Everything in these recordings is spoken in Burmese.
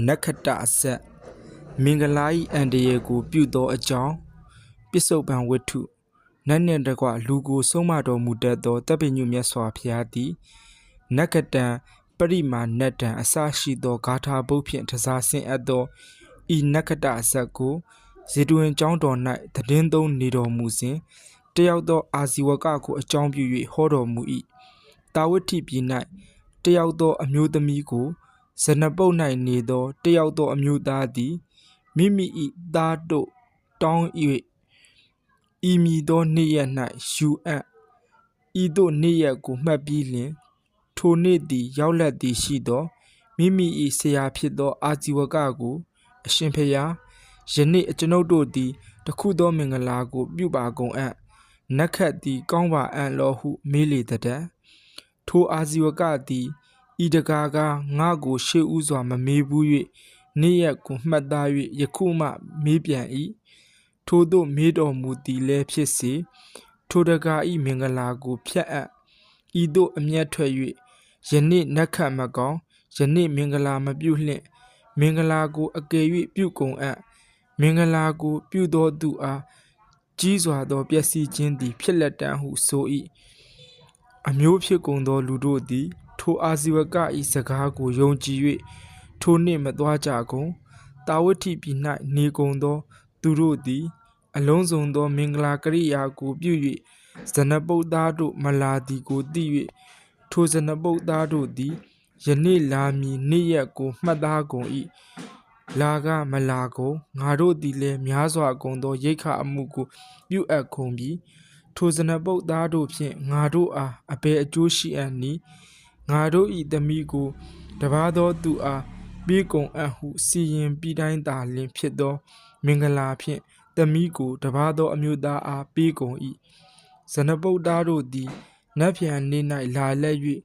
နက္ခတအဆက်မင်္ဂလာ၏အန္တရာယ်ကိုပြုသောအကြောင်းပစ္စုပန်ဝတ္ထုနတ်နှင့်တကွလူကိုဆုံးမတော်မူတတ်သောတပ်ပညုမြတ်စွာဘုရားသည်နက္ခတံပရိမာဏတံအစရှိသောဂါထာဘုတ်ဖြင့်တစားဆင်အပ်သောဤနက္ခတအဆက်ကိုဇေတဝင်ကျောင်းတော်၌သတင်းသုံးနေတော်မူစဉ်တယောက်သောအာဇီဝကကိုအကြောင်းပြု၍ဟောတော်မူ၏တာဝတိပြည်၌တယောက်သောအမျိုးသမီးကိုဇနပုတ်၌နေသောတယောက်သောအမျိုးသားသည်မိမိ၏သားတို့တောင်း၍ဤမည်သောနေ့ရက်၌ယူအပ်ဤသို့နေ့ရက်ကိုမှတ်ပြီးလျှင်ထိုနေ့သည်ရောက်လက်သည်ရှိသောမိမိ၏ဆရာဖြစ်သောအာဇီဝကကိုအရှင်ဖျားယနေ့အကျွန်ုပ်တို့သည်တခုသောမင်္ဂလာကိုပြုပါကုန်အံ့နက္ခတ်သည်ကောင်းပါအံ့လောဟုမေးလေတတ်ထိုအာဇီဝကသည်ဤတကားကငါကိုရှေ့ဥစွာမမေးဘူး၍နေ့ရက်ကိုမှတ်သား၍ယခုမှမေးပြန်၏ထိုသို့မေးတော်မူသည်လည်းဖြစ်စေထိုတကားဤမင်္ဂလာကိုဖြတ်အပ်ဤသို့အမျက်ထွက်၍ယနေ့နက္ခတ်မကောင်းယနေ့မင်္ဂလာမပြုလျင့်မင်္ဂလာကိုအကယ်၍ပြုကုန်အံ့မင်္ဂလာကိုပြုသောသူအားကြီးစွာသောပျက်စီးခြင်းသည်ဖြစ်လက်တံဟုဆို၏အမျိုးဖြစ်ကုန်သောလူတို့သည်ထိုအာဇီဝက၏စကားကိုယုံကြည်၍ထိုနေ့မသွားကြကုန်တာဝတိပြည်၌နေကုန်သောသူတို့သည်အလုံးစုံသောမင်္ဂလာကရိယာကိုပြု၍ဇနပုတ်သားတို့မလာသည်ကိုသိ၍ထိုဇနပုတ်သားတို့သည်ယနေ့လာမည်နေ့ရက်ကိုမှတ်သားကုန်၏လာကမလာကုန်ငါတို့သည်လည်းများစွာကုန်သောရိက္ခအမှုကိုပြုအပ်ကုန်ပြီထိုဇနပုတ်သားတို့ဖြင့်ငါတို့အားအဘယ်အကျိုးရှိအံ့နည်းငါတို့၏သမီးကိုတပါးသောသူအားပေးကုန်အံ့ဟုစီရင်ပြီးတိုင်းသာလျှင်ဖြစ်သောမင်္ဂလာဖြင့်သမီးကိုတပါးသောအမျိုးသားအားပေးကုန်၏ဇနပုတ်သားတို့သည်နတ်ဖြန်နေ့၌လာလက်၍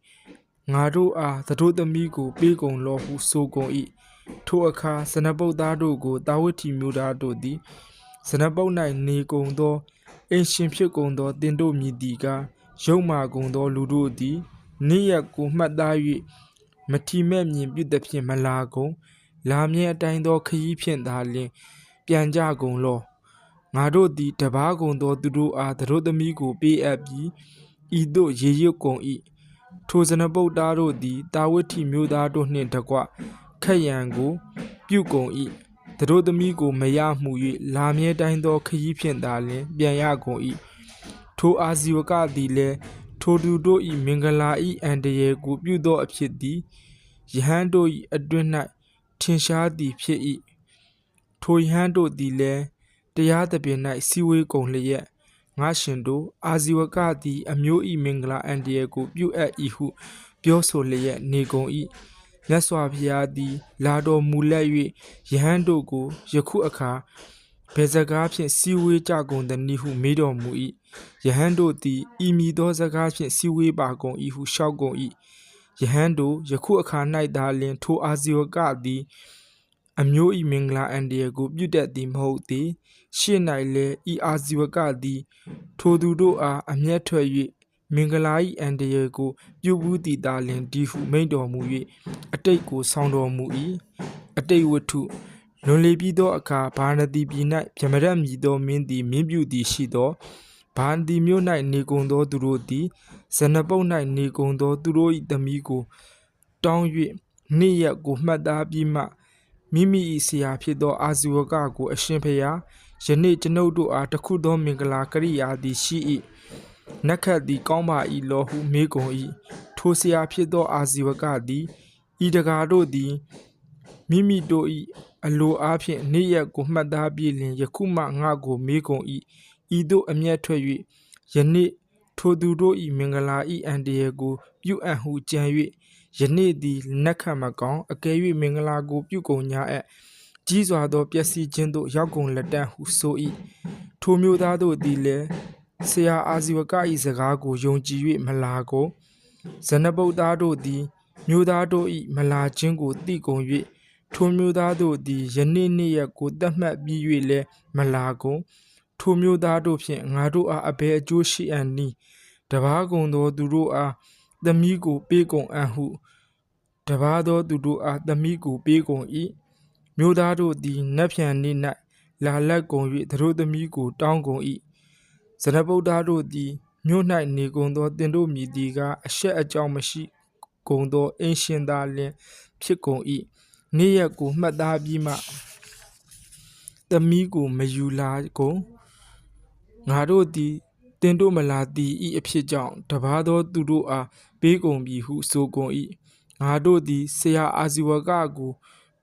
ငါတို့အားသတို့သမီးကိုပေးကုန်လောဟုဆိုကုန်၏ထိုအခါဇနပုတ်သားတို့ကိုတာဝတိမျိုးသားတို့သည်ဇနပုတ်၌နေကုန်သောအိမ်ရှင်ဖြစ်ကုန်သောတင်တို့မြည်သည်ကရုံမာကုန်သောလူတို့သည်နေ့ရက်ကိုမှတ်သား၍မထီမဲ့မြင်ပြုသဖြင့်မလာကုန်လာမြဲအတိုင်းသောခရီးဖြင့်သာလျှင်ပြန်ကြကုန်လောငါတို့သည်တပါးကုန်သောသူတို့အားသတို့သမီးကိုပေးအပ်ပြီးဤသို့ရေရွတ်ကုန်၏ထိုဇနပုတ်သားတို့သည်တာဝတိမျိုးသားတို့နှင့်တကွခက်ရန်ကိုပြုကုန်၏သတို့သမီးကိုမရမှု၍လာမြဲတိုင်းသောခရီးဖြင့်သာလျှင်ပြန်ရကုန်၏ထိုအာဇီဝကသည်လည်းထိုသူတို့၏မင်္ဂလာ၏အန္တရာယ်ကိုပြုသောအဖြစ်သည်ယဟန်တို့၏အတွင်း၌ထင်ရှားသည်ဖြစ်၏ထိုယဟန်တို့သည်လည်းတရားသဖြင့်၌စီဝေးကုန်လျက်ငါရှင်တို့အာဇီဝကသည်အမျိုး၏မင်္ဂလာအန္တရာယ်ကိုပြုအပ်၏ဟုပြောဆိုလျက်နေကုန်၏မြတ်စွာဘုရားသည်လာတော်မူလက်၍ယဟန်တို့ကိုယခုအခါဘယ်စကားဖြင့်စီဝေးကြကုန်သနည်းဟုမေးတော်မူ၏ယဟန်တို့သည်ဤမည်သောစကားဖြင့်စီဝေးပါကုန်၏ဟုလျှောက်ကုန်၏ယဟန်တို့ယခုအခါ၌သာလျှင်ထိုအာဇီဝကသည်အမျိုး၏မင်္ဂလာအန္တရာယ်ကိုပြုတတ်သည်မဟုတ်သေးရှေ့၌လည်းဤအာဇီဝကသည်ထိုသူတို့အားအမျက်ထွက်၍မင်္ဂလာ၏အန္တရာယ်ကိုပြုဘူးသည်သာလျှင်ဒီဟုမိန့်တော်မူ၍အတိတ်ကိုဆောင်တော်မူ၏အတိတ်ဝတ္ထုလွန်လေပြီးသောအခါဗာရဏသီပြည်၌ဗြဟ္မရတ်မြည်သောမင်းသည်မင်းပြုသည်ရှိသောဗာရဏသီမြို့၌နေကုန်သောသူတို့သည်ဇနပုတ်၌နေကုန်သောသူတို့၏သမီးကိုတောင်း၍နေ့ရက်ကိုမှတ်သားပြီးမှမိမိ၏ဆရာဖြစ်သောအာဇီဝကကိုအရှင်ဖျားယနေ့ကျွန်ုပ်တို့အားတခုသောမင်္ဂလာကရိယာသည်ရှိ၏နက္ခတ်သည်ကောင်းပါ၏လောဟုမေးကုန်၏ထိုဆရာဖြစ်သောအာဇီဝကသည်ဤတကားတို့သည်မိမိတို့၏အလိုအားဖြင့်နေ့ရက်ကိုမှတ်သားပြီးလျှင်ယခုမှငါကိုမေးကုန်၏ဤသို့အမျက်ထွက်၍ယနေ့ထိုသူတို့၏မင်္ဂလာ၏အန္တရာယ်ကိုပြုအပ်ဟုကြံ၍ယနေ့သည်နက္ခတ်မကောင်းအကယ်၍မင်္ဂလာကိုပြုကုန်냐အပ်ကြီးစွာသောပျက်စီးခြင်းသို့ရောက်ကုန်လက်တံဟုဆို၏ထိုမျိုးသားတို့သည်လည်းဆရာအာဇီဝက၏စကားကိုယုံကြည်၍မလာကုန်ဇနပုတ်သားတို့သည်မျိုးသားတို့၏မလာခြင်းကိုသိကုန်၍ထိုမျိုးသားတို့သည်ယနေ့နေ့ရက်ကိုသတ်မှတ်ပြီး၍လည်းမလာကုန်ထိုမျိုးသားတို့ဖြင့်ငါတို့အားအဘယ်အကျိုးရှိအံ့နည်းတပါးကုန်သောသူတို့အားသမီးကိုပေးကုန်အံ့ဟုတပါးသောသူတို့အားသမီးကိုပေးကုန်၏ မျိုးသားတို့သည်နတ်ဖြန်နေ့၌လာလက်ကုန်၍သူတို့သမီးကိုတောင်းကုန်၏ဇနဗုဒ္ဓတို့သည်မြို့၌နေကုန်သောတင်တို့မြည်သည်ကအရှက်အကြောင်းမရှိကုန်သောအင်းရှင်သာလျှင်ဖြစ်ကုန်၏နေ့ရက်ကိုမှတ်သားပြီးမှသမီးကိုမယူလာကုန်ငါတို့သည်တင်တို့မလာသည်ဤအဖြစ်ကြောင့်တပါးသောသူတို့အားပေးကုန်ပြီဟုဆိုကုန်၏ငါတို့သည်ဆရာအာဇီဝကကို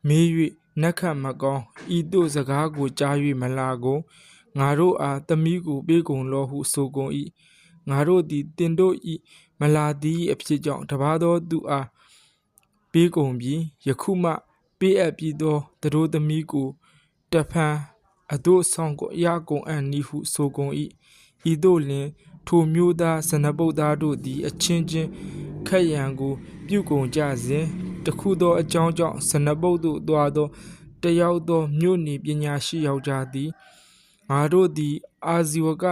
မေး၍နက္ခတ်မကောင်းဤသို့စကားကိုကြား၍မလာကုန်ငါတို့အားသမီးကိုပေးကုန်လောဟုဆိုကုန်၏ငါတို့သည်တင်တို့ဤမလာသည်အဖြစ်ကြောင့်တပါးသောသူအားပေးကုန်ပြီယခုမှပေးအပ်ပြီးသောသူတို့သမီးကိုတဖန်အတို့ဆောင်ရကုန်အံ့နည်းဟုဆိုကုန်၏ဤသို့လျှင်ထိုမျိုးသားဇနပုဒ္ဒါတို့သည်အချင်းချင်းခက်ရန်ကိုပြုကုန်ကြစဉ်တခုသောအကြောင်းကြောင့်ဇနပုဒ်သို့သွားသောတယောက်သောမြို့နေပညာရှိယောက်ျားသည်ငါတို့သည်အာဇီဝက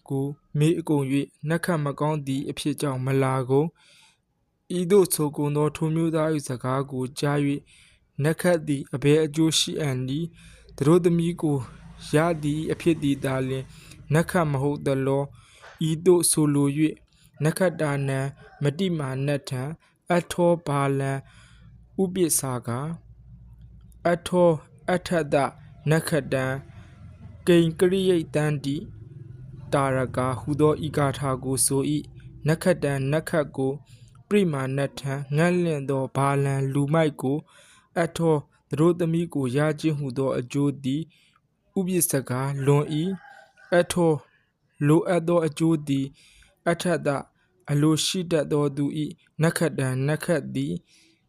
ကိုမေးကုန်၍နက္ခတ်မကောင်းသည့်အဖြစ်ကြောင့်မလာကုန်ဤသို့ဆိုကုန်သောထိုမျိုးသား၏စကားကိုကြား၍နက္ခတ်သည်အဘယ်အကျိုးရှိအံ့နည်းသူတို့သမီးကိုရသည်အဖြစ်သည်သာလျှင်နက္ခတ်မဟုတ်သလောဤသို့ဆိုလို၍နက္ခတ္တာနံမတိမာနတ္ထံအထောဘာလံဥပ္ပစ္စာကအထောအထတနက္ခတံကိဉ္ကရိယိတံတိတာရကာဟူသောဤဂါထာကိုဆို၏နက္ခတံနက္ခတ်ကိုပရိမာဏထံငတ်လင့်သောဘာလံလူမိုက်ကိုအထောသူတို့သမီးကိုရခြင်းဟုသောအကျိုးသည်ဥပ္ပစ္စကလွန်၏အထောလိုအပ်သောအကျိုးသည်အထတအလိုရှိတတ်သောသူ၏နက္ခတံနက္ခတ်သည်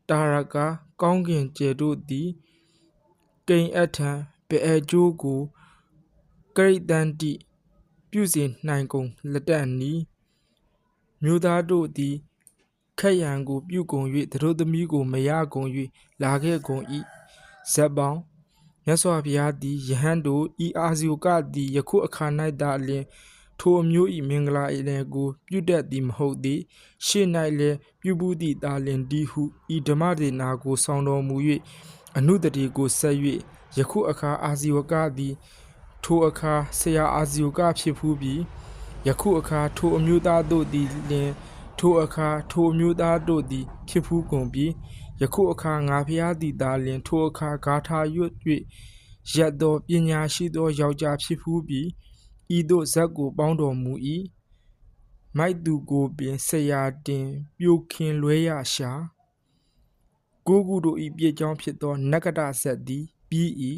တာရကကောင်းကင်ကျယ်တို့သည်ကိဉ္အထံပေအကျိုးကိုကရိတန္တိပြုစေနိုင်ကုန်လက်တန်နီမျိုးသားတို့သည်ခက်ရန်ကိုပြုကုန်၍သူတို့သမီးကိုမရကုန်၍လာခဲ့ကုန်၏ဇက်ပေါင်းမြတ်စွာဘုရားသည်ယဟန်တို့ဤအာဇီဝကသည်ယခုအခါ၌သာလျှင်ထိုအမျိုး၏မင်္ဂလာအလယ်ကိုပြုတတ်သည်မဟုတ်သည်ရှေ့၌လည်းပြုဘူးသည့်သာလျှင်ဒီဟုဤဓမ္မဒေနာကိုဆောင်တော်မူ၍အနုတတိကိုဆက်၍ယခုအခါအာဇီဝကသည်ထိုအခါဆရာအာဇီဝကဖြစ်ဖူးပြီးယခုအခါထိုအမျိုးသားတို့သည်လျှင်ထိုအခါထိုအမျိုးသားတို့သည်ဖြစ်ဖူးကုန်ပြီးယခုအခါငါဖျားသည်သာလျှင်ထိုအခါဂါထာရွတ်၍ရက်သောပညာရှိသောယောက်ျားဖြစ်ဖူးပြီးဤသို့ဇက်ကိုပေါင်းတော်မူ၏မိုက်သူကိုပင်ဆရာတင်ပြိုခင်လွဲရရှာကိုကုတို့ဤပြည့်ကြောင်းဖြစ်သောနက္ကတဇက်သည်ပြီး၏